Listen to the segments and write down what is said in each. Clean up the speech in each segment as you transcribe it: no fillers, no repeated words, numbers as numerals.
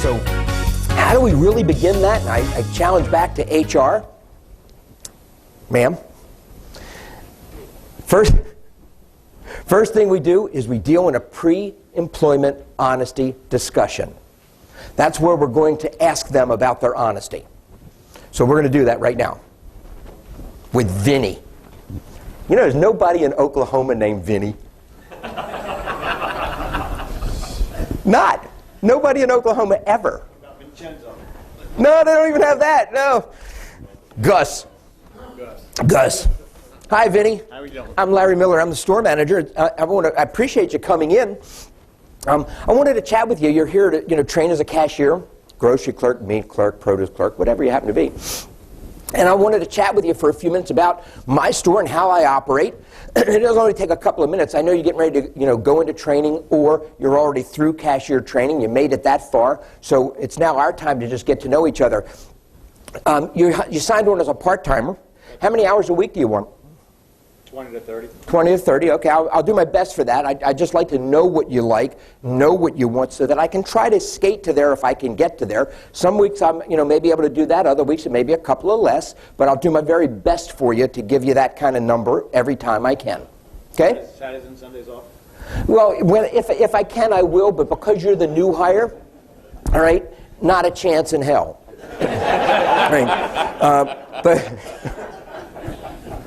So how do we really begin that? And I challenge back to HR. Ma'am, first thing we do is we deal in a pre-employment honesty discussion. That's where we're going to ask them about their honesty. So we're going to do that right now with Vinny. You know, there's nobody in Oklahoma named Vinny. Nobody in Oklahoma ever. No, they don't even have that. No. Gus. Hi, Vinny. How are you doing? I'm Larry Miller. I'm the store manager. I appreciate you coming in. I wanted to chat with you. You're here to train as a cashier, grocery clerk, meat clerk, produce clerk, whatever you happen to be. And I wanted to chat with you for a few minutes about my store and how I operate. It doesn't only take a couple of minutes. I know you're getting ready to go into training, or you're already through cashier training. You made it that far. So it's now our time to just get to know each other. You signed on as a part-timer. How many hours a week do you want? 20 to 30. 20 to 30, okay. I'll do my best for that. I just like to know what you like, know what you want, so that I can try to skate to there if I can get to there. Some weeks I'm may be able to do that. Other weeks it may be a couple of less. But I'll do my very best for you to give you that kind of number every time I can. Okay? Saturdays and Sundays off? Well, if I can, I will. But because you're the new hire, all right, not a chance in hell. Right.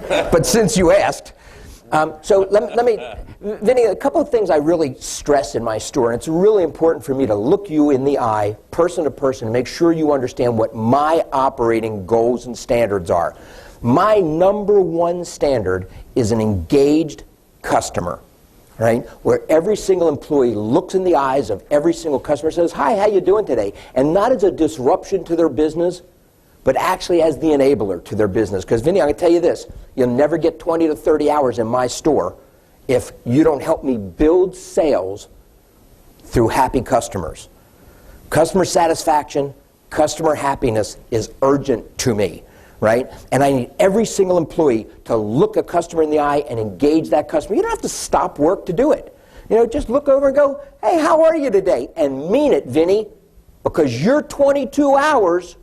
But since you asked, so let me, Vinny, a couple of things I really stress in my store, and it's really important for me to look you in the eye, person to person, and make sure you understand what my operating goals and standards are. My number one standard is an engaged customer, right? Where every single employee looks in the eyes of every single customer and says, "Hi, how you doing today?" And not as a disruption to their business, but actually as the enabler to their business. Because, Vinny, I'm going to tell you this. You'll never get 20 to 30 hours in my store if you don't help me build sales through happy customers. Customer satisfaction, customer happiness is urgent to me, right? And I need every single employee to look a customer in the eye and engage that customer. You don't have to stop work to do it. Just look over and go, "Hey, how are you today?" And mean it, Vinny, because your 22 hours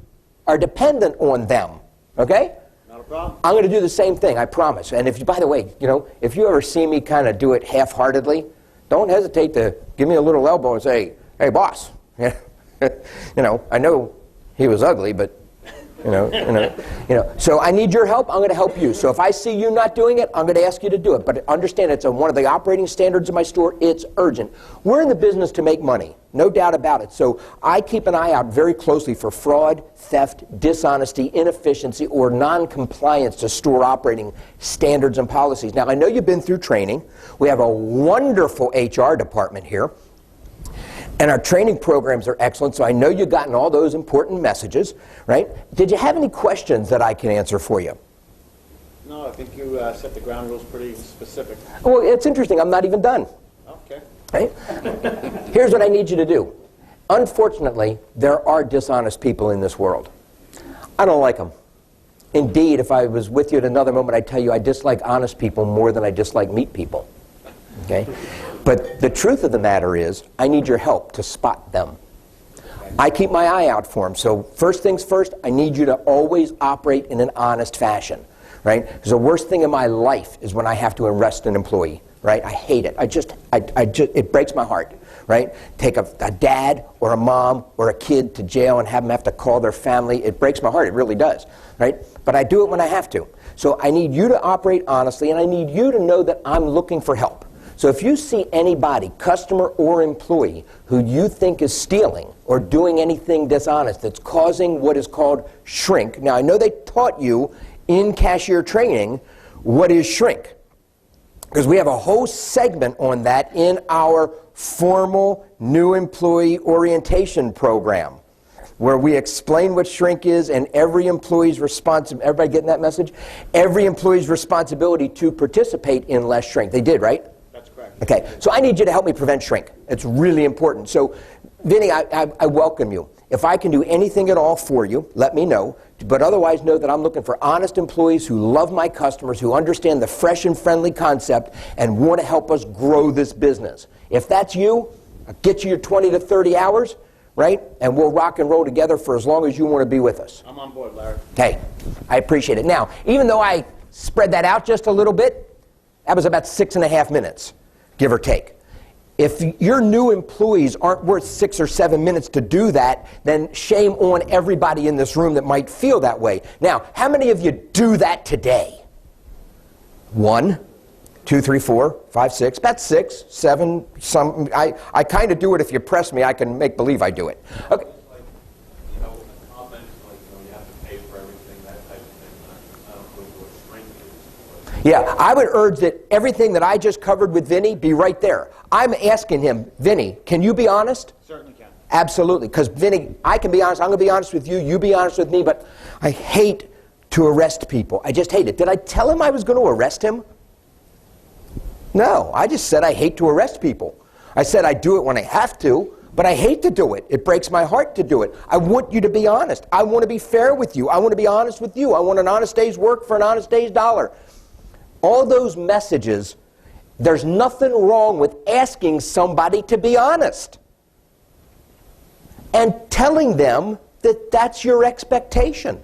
are dependent on them, okay? Not a problem. I'm going to do the same thing, I promise. And by the way, if you ever see me kind of do it half-heartedly, don't hesitate to give me a little elbow and say, "Hey, boss." I know he was ugly, but So I need your help. I'm going to help you. So if I see you not doing it, I'm going to ask you to do it. But understand, it's one of the operating standards of my store. It's urgent. We're in the business to make money, no doubt about it. So I keep an eye out very closely for fraud, theft, dishonesty, inefficiency, or non-compliance to store operating standards and policies. Now, I know you've been through training. We have a wonderful HR department here. And our training programs are excellent, so I know you've gotten all those important messages, right? Did you have any questions that I can answer for you? No, I think you set the ground rules pretty specific. Well, it's interesting. I'm not even done. Okay. Right? Here's what I need you to do. Unfortunately, there are dishonest people in this world. I don't like them. Indeed, if I was with you at another moment, I'd tell you I dislike honest people more than I dislike meat people. Okay? But the truth of the matter is, I need your help to spot them. I keep my eye out for them. So first things first, I need you to always operate in an honest fashion, right? Because the worst thing in my life is when I have to arrest an employee, right? I hate it. It breaks my heart, right? Take a dad or a mom or a kid to jail and have them have to call their family. It breaks my heart. It really does, right? But I do it when I have to. So I need you to operate honestly, and I need you to know that I'm looking for help. So if you see anybody, customer or employee, who you think is stealing or doing anything dishonest that's causing what is called shrink. Now, I know they taught you in cashier training what is shrink, because we have a whole segment on that in our formal new employee orientation program, where we explain what shrink is and every employee's responsibility. Everybody getting that message? Every employee's responsibility to participate in less shrink. They did, right? Okay, so I need you to help me prevent shrink. It's really important. So, Vinny, I welcome you. If I can do anything at all for you, let me know. But otherwise, know that I'm looking for honest employees who love my customers, who understand the fresh and friendly concept, and want to help us grow this business. If that's you, I'll get you your 20 to 30 hours, right? And we'll rock and roll together for as long as you want to be with us. I'm on board, Larry. Hey, I appreciate it. Now, even though I spread that out just a little bit, that was about 6.5 minutes, give or take. If your new employees aren't worth 6 or 7 minutes to do that, then shame on everybody in this room that might feel that way. Now, how many of you do that today? 1, 2, 3, 4, 5, 6, about 6, 7, some. I kind of do it. If you press me, I can make believe I do it. Okay. Yeah, I would urge that everything that I just covered with Vinny be right there. I'm asking him, Vinny, can you be honest? Certainly can. Absolutely, because Vinny, I can be honest. I'm going to be honest with you. You be honest with me. But I hate to arrest people. I just hate it. Did I tell him I was going to arrest him? No, I just said I hate to arrest people. I said I do it when I have to, but I hate to do it. It breaks my heart to do it. I want you to be honest. I want to be fair with you. I want to be honest with you. I want an honest day's work for an honest day's dollar. All those messages, there's nothing wrong with asking somebody to be honest and telling them that that's your expectation.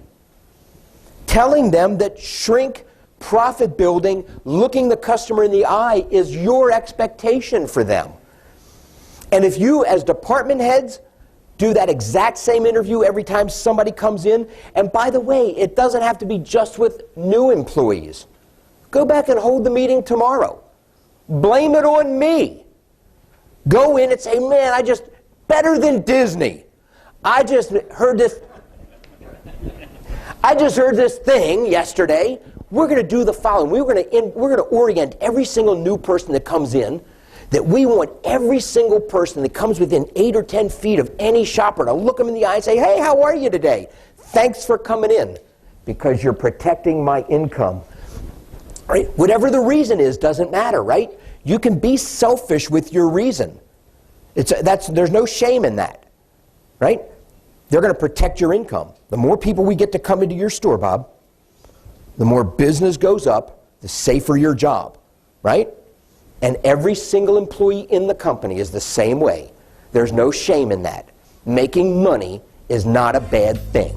Telling them that shrink, profit building, looking the customer in the eye is your expectation for them. And if you, as department heads, do that exact same interview every time somebody comes in, and by the way, it doesn't have to be just with new employees. Go back and hold the meeting tomorrow. Blame it on me. Go in and say, man, better than Disney. I just heard this thing yesterday. We're going to do the following. We're going to orient every single new person that comes in, that we want every single person that comes within 8 or 10 feet of any shopper to look them in the eye and say, hey, how are you today? Thanks for coming in, because you're protecting my income. Right? Whatever the reason is doesn't matter, right? You can be selfish with your reason. There's no shame in that, right? They're going to protect your income. The more people we get to come into your store, Bob, the more business goes up, the safer your job, right? And every single employee in the company is the same way. There's no shame in that. Making money is not a bad thing.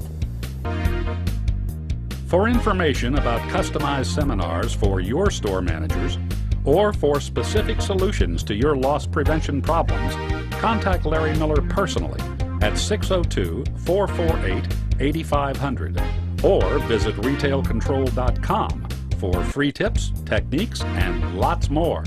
For information about customized seminars for your store managers or for specific solutions to your loss prevention problems, contact Larry Miller personally at 602-448-8500 or visit retailcontrol.com for free tips, techniques, and lots more.